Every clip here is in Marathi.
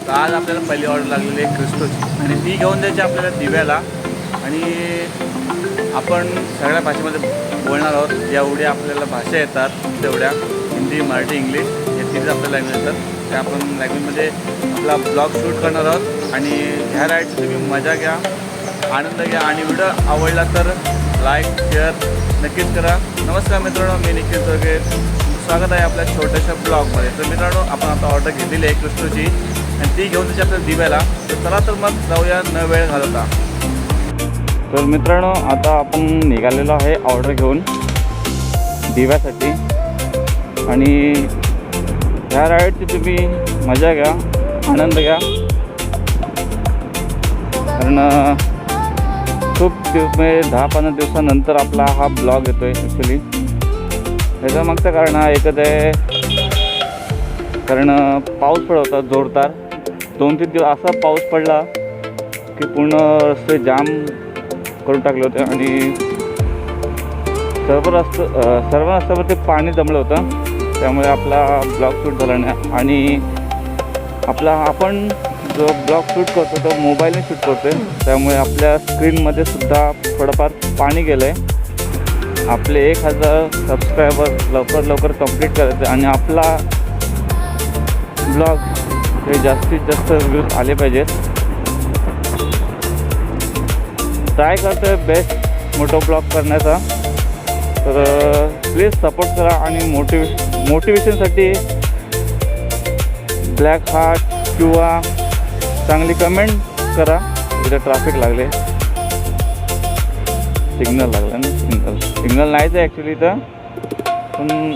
तर आज आपल्याला पहिली ऑर्डर लागलेली आहे क्रिस्टोची आणि ती घेऊन द्यायची आपल्याला दिव्याला. आणि आपण सगळ्या भाषेमध्ये बोलणार आहोत. जेवढ्या आपल्याला भाषा येतात तेवढ्या, हिंदी, मराठी, इंग्लिश हे तीच आपल्या लँग्वेज येतात. त्या आपण लँग्वेजमध्ये आपला ब्लॉग शूट करणार आहोत. आणि ह्या राईडची तुम्ही मजा घ्या, आनंद घ्या. आणि व्हिडिओ आवडला तर लाईक शेअर नक्कीच करा. नमस्कार मित्रांनो, मी निखिल तोरगे, स्वागत आहे आपल्या छोट्याशा ब्लॉगमध्ये. तर मित्रांनो, आपण आता ऑर्डर घेतलेली आहे क्रिस्टोची आणि ती घेऊन त्याची आपल्याला दिव्याला. तर चला तर मग जाऊया न वेळ घालवता. तर मित्रांनो, आता आपण निघालेलो आहे ऑर्डर घेऊन दिव्यासाठी. आणि ह्या राईडची तुम्ही मजा घ्या, आनंद घ्या. कारण खूप दिवस 10-15 दिवसानंतर आपला हा ब्लॉग येतो आहे. ॲक्च्युली त्याचं मागचं कारण हा एकच आहे, कारण पाऊस पडत होता जोरदार. 2-3 दिवस असा पाऊस पडला की पूर्ण रस्ते जाम करून टाकले होते. आणि सर्व रस्त्यावर ते पाणी जमलं होतं, त्यामुळे आपला ब्लॉग शूट झाला नाही. आणि आपण जो ब्लॉग शूट करतो तो मोबाईलने शूट करतो आहे, त्यामुळे आपल्या स्क्रीनमध्ये सुद्धा थोडंफार पाणी गेलं आहे. आपले 1000 सबस्क्रायबर लवकर कंप्लीट करायचे आणि आपला ब्लॉग हे जास्तीत जास्त व्ह्यूज आले पाहिजेत. ट्राय करतो आहे बेस्ट मोठं ब्लॉग करण्याचा. तर प्लीज सपोर्ट करा. आणि मोटिवेशनसाठी ब्लॅक हार्ट किंवा चांगली कमेंट करा. इथे ट्रॅफिक लागले, सिग्नल लागला ना. सिग्नल नाहीच आहे ॲक्च्युली इथं, पण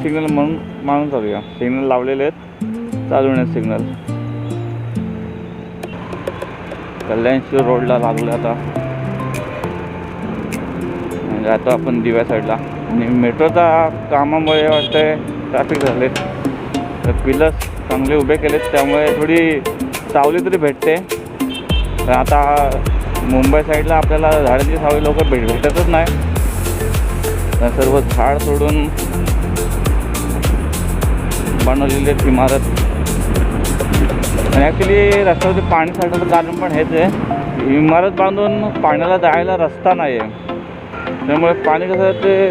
सिग्नल मानून चालूया. सिग्नल लावलेले आहेत, चालू नाही सिग्नल. कल्याणशी रोडला लागलो आता. जातो आपण दिव्या साईडला. आणि मेट्रोच्या कामामुळे वाटतंय ट्रॅफिक झाले. तर पिलर्स चांगले उभे केलेत, त्यामुळे थोडी सावली तरी भेटते. तर आता मुंबई साईडला आपल्याला झाडांची सावली लवकर भेटतच नाही. तर सर्व झाड सोडून बनवलेली इमारत. आणि ॲक्च्युली रस्त्यावरती पाणी साठवण्याचं कारण पण हेच आहे, इमारत बांधून पाण्याला जायला रस्ता नाही आहे. त्यामुळे पाणी कसं ते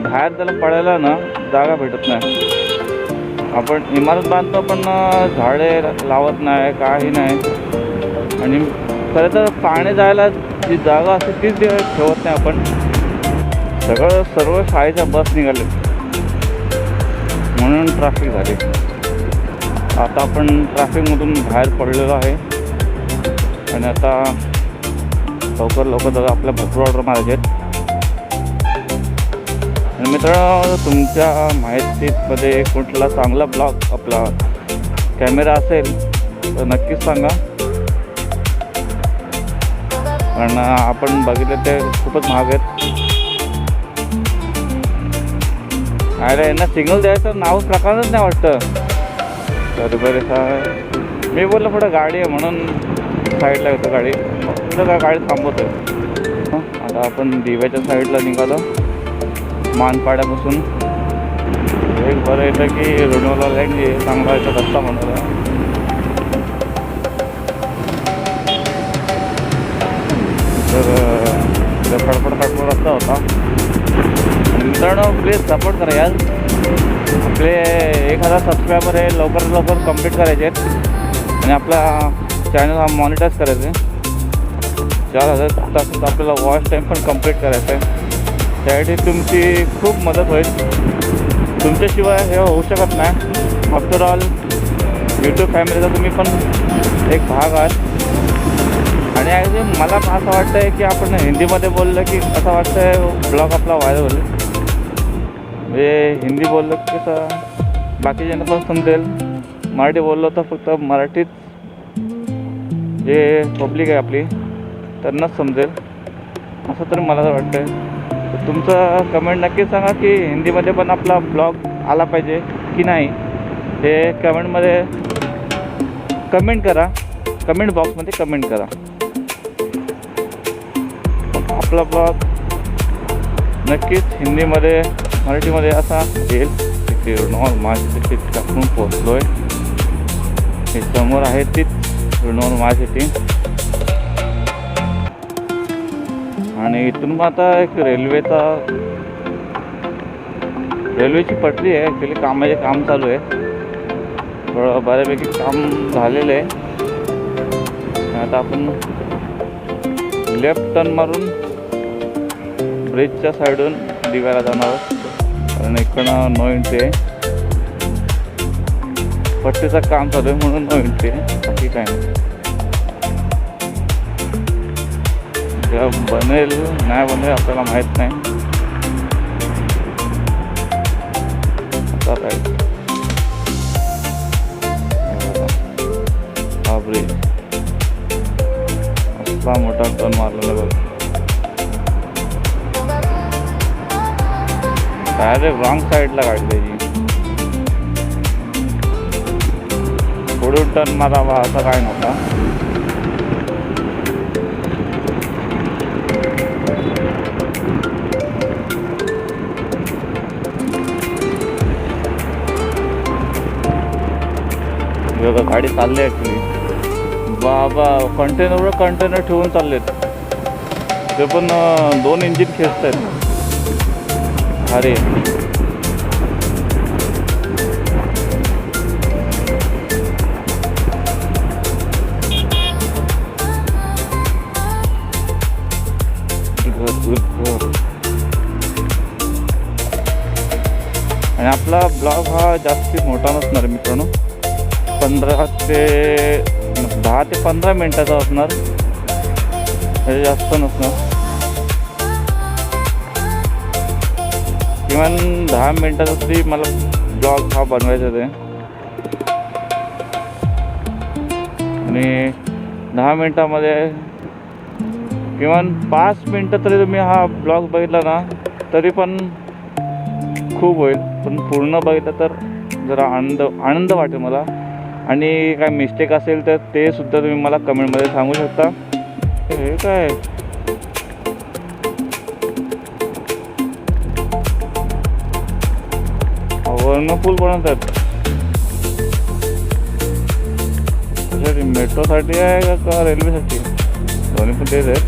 बाहेर त्याला पडायला ना जागा भेटत नाही. आपण इमारत बांधतो पण झाडे लावत नाही, काही नाही. आणि खरं तर पाणी जायला जी जागा असते तीच ठेवत नाही आपण. सर्व शाळेच्या बस निघाले म्हणून ट्रॅफिक झाली. आता आपण ट्रॅफिकमधून बाहेर पडलेलो आहे. आणि आता लवकर आपल्या भरपूर ऑर्डर मारायचे आहेत. आणि मित्रांनो, तुमच्या माहितीमध्ये कुठला चांगला ब्लॉग आपला कॅमेरा असेल तर नक्कीच सांगा. कारण आपण बघितले ते खूपच महाग आहेत. अरे यांना सिग्नल द्यायचं नाव प्रकारच नाही वाटतं. तर बरे मी बोललो पुढं गाडी आहे म्हणून साईडला येतो गाडी. कुठं का गाडी थांबवतो. आता आपण दिव्याच्या साईडला निघालो मानपाड्यापासून. एक बरं येतं की लोणावळा लाईन चांगला याचा रस्ता बनवला. तर फडफड रस्ता होता. मित्रांनो, प्लीज सपोर्ट करा यार. आपले 1000 सबस्क्रायबर हे लवकर कंप्लीट करायचे आहेत. आणि आपला चॅनल हा मॉनिटाईज करायचं आहे. 4000 तासात आपल्याला वॉच टाईम पण कंप्लीट करायचं आहे. त्यासाठी तुमची खूप मदत होईल. तुमच्याशिवाय हे होऊ शकत नाही. आफ्टर ऑल यूट्यूब फॅमिलीचा तुम्ही पण एक भाग आहात. आणि ॲक्च्युली मला असं वाटतं आहे की आपण हिंदीमध्ये बोललं की असं वाटतं आहे ब्लॉग आपला व्हायरल होईल. म्हणजे हिंदी बोललं की कसं बाकीच्यांना पण समजेल. मराठी बोललो तर फक्त मराठीत जे पब्लिक आहे आपली त्यांनाच समजेल, असं तर मला वाटतं आहे. तर तुमचं कमेंट नक्कीच सांगा की हिंदीमध्ये पण आपला ब्लॉग आला पाहिजे की नाही. हे कमेंटमध्ये कमेंट करा, कमेंट बॉक्समध्ये कमेंट करा. आपला ब्लॉग नक्कीच हिंदीमध्ये मराठीमध्ये असा येईल. तिथे माझी तिकीट टाकून पोचलो आहे. हे समोर आहे तीच वृंदावन महासिटी. आणि इथून मग आता एक रेल्वेची पटरी आहे. ॲक्च्युली काम चालू आहे. थोडं बऱ्यापैकी काम झालेलं आहे. आता आपण लेफ्ट टर्न मारून ब्रिजच्या साईडून दिव्याला जाणार आहोत. कारण इकडनं नो एंट्री आहे. पट्टीचं काम चालू आहे म्हणून नो एंट्री आहे, बाकी काय नाही. जेव्हा बनेल नाही बनेल आपल्याला माहीत नाही. आता काय हा ब्रिज असला मोठा टर्न मारलेला बघ. डायरेक्ट रॉंग साईडला गाडी त्याची. पुढून टर्न मारावा असा काय नव्हता. गाडी चालली ॲक्च्युली. बाबा कंटेनर ठेवून चाललेत. ते पण 2 इंजिन खेचत आहेत. अरे आणि आपला ब्लॉग हा जास्ती मोठा नसणार मित्रांनो. 10 ते 15 मिनटाचा असणार, हे जास्त नसणार. किमान 10 मिनटाचा तरी मला ब्लॉग हा बनवायचा आहे. आणि 10 मिनटामध्ये किमान 5 मिनटं तरी तुम्ही हा ब्लॉग बघितला ना तरी पण खूप होईल. पण पूर्ण बघितलं तर जरा आनंद वाटेल मला. आणि काय मिस्टेक असेल तर ते सुद्धा तुम्ही मला कमेंटमध्ये सांगू शकता. हे काय वर्ण पूल बनवतात. मेट्रोसाठी आहे का रेल्वेसाठी? दोन्ही पण तेच आहेत.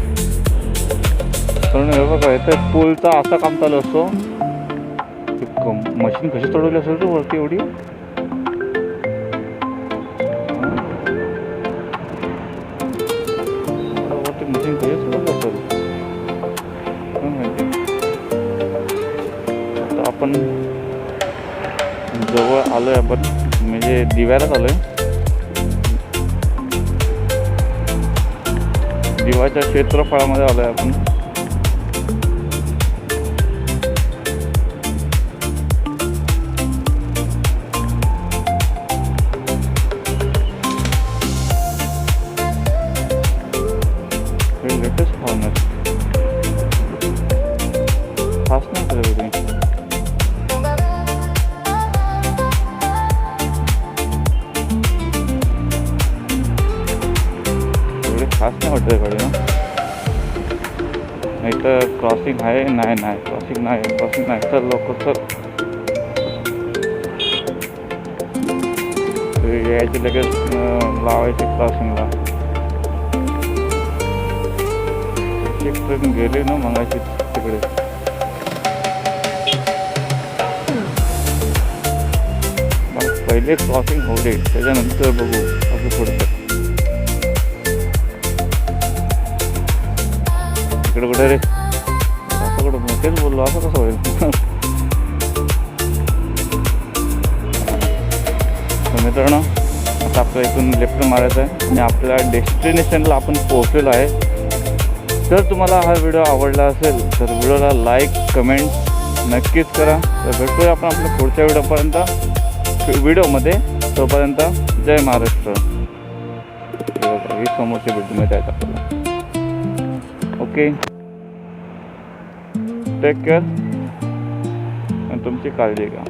कारण हे बघा इथं पूलचा असा काम चालू असतो. मशीन कशी चढवली असेल तर वरती एवढी. वरती मशीन कशी चढवली असेल माहिती. आता आपण जवळ आलोय. आपण म्हणजे दिव्यालाच आलोय. दिवाच्या क्षेत्रफळामध्ये आलोय आपण. लेटेस्ट फॉर्मॅट खास नाही करत एवढे खास नाही वाटत गाडी ना. नाही तर क्रॉसिंग आहे. नाही क्रॉसिंग नाही. चल लोक चल. यायची लगेच लावायची क्रॉसिंगला. एक ट्रेन गेली ना मगाशी तिकडे. पहिले क्रॉसिंग होऊ दे त्याच्यानंतर बघू असं पुढचं. इकडे कुठे रे असं कुठं तेच बोललो. असं कसं होईल? मित्रांनो आता आपल्या इथून लेफ्ट मारायचं आहे आणि आपल्या डेस्टिनेशनला आपण पोहोचलेलो आहे. जर तुम्हाला हा व्हिडिओ आवडला असेल तर व्हिडिओला लाईक कमेंट नक्कीच करा. तर भेटूया आपण आपल्या पुढच्या व्हिडिओमध्ये. तोपर्यंत जय महाराष्ट्र. ही समोरची भेटूमध्ये आहेत आपल्याला. ओके टेक केअर आणि तुमची काळजी घ्या.